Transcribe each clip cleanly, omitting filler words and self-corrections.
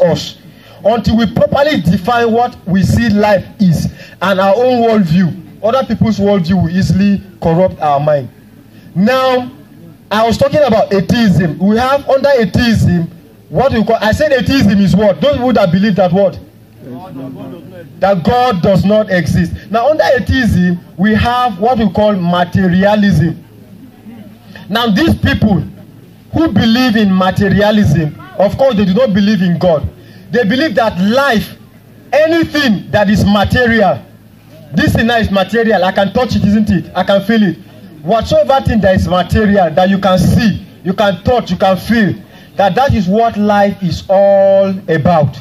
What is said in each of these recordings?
us until we properly define what we see life is and our own worldview. Other people's worldview will easily corrupt our mind. Now, I was talking about atheism. We have under atheism what we call, I said atheism is what? Those people that believe that what? That God does not exist. Now, under atheism, we have what we call materialism. Now, these people who believe in materialism, of course, they do not believe in God. They believe that life, anything that is material, this thing now is material. I can touch it, isn't it? I can feel it. Whatsoever thing that is material, that you can see, you can touch, you can feel, that is what life is all about.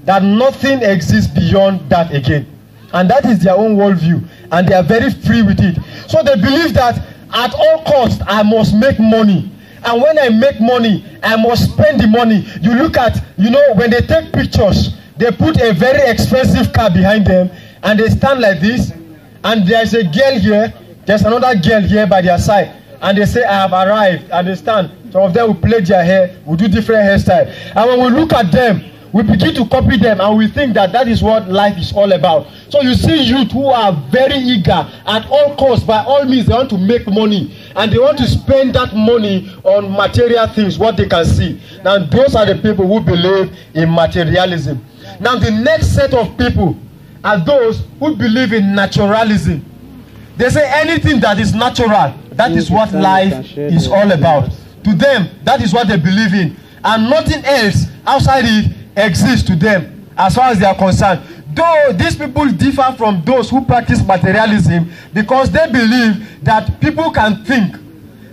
That nothing exists beyond that again. And that is their own worldview. And they are very free with it. So they believe that at all costs, I must make money. And when I make money, I must spend the money. You look at, when they take pictures, they put a very expensive car behind them, and they stand like this, and there's a girl here, there's another girl here by their side, and they say, I have arrived, and they stand. Some of them will plait their hair, will do different hairstyles. And when we look at them, we begin to copy them, and we think that is what life is all about. So you see youth who are very eager, at all costs, by all means, they want to make money, and they want to spend that money on material things, what they can see. Now, those are the people who believe in materialism. Now, the next set of people are those who believe in naturalism. They say anything that is natural, that is what life is all about. To them, that is what they believe in. And nothing else outside it exists to them, as far as they are concerned. Though these people differ from those who practice materialism because they believe that people can think.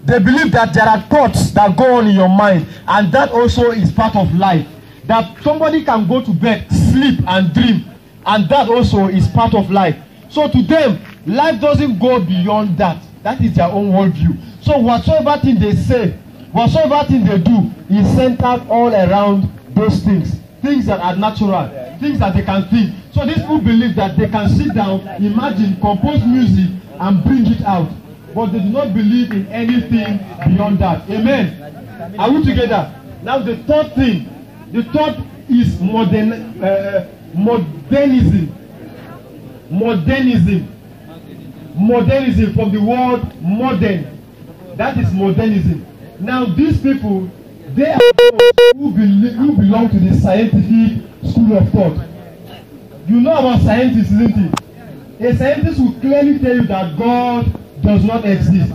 They believe that there are thoughts that go on in your mind, and that also is part of life. That somebody can go to bed, sleep, and dream, and that also is part of life. So to them, life doesn't go beyond that. That is their own worldview. So whatsoever thing they say, whatsoever thing they do, is centered all around those things. Things that are natural, things that they can think. So these people believe that they can sit down, imagine, compose music, and bring it out. But they do not believe in anything beyond that. Amen. Are we together? Now the third thing, the third is modernism. Modernism from the word modern. That is modernism. Now these people, they are those who belong to the scientific school of thought. You know about scientists, isn't it? A scientist will clearly tell you that God does not exist.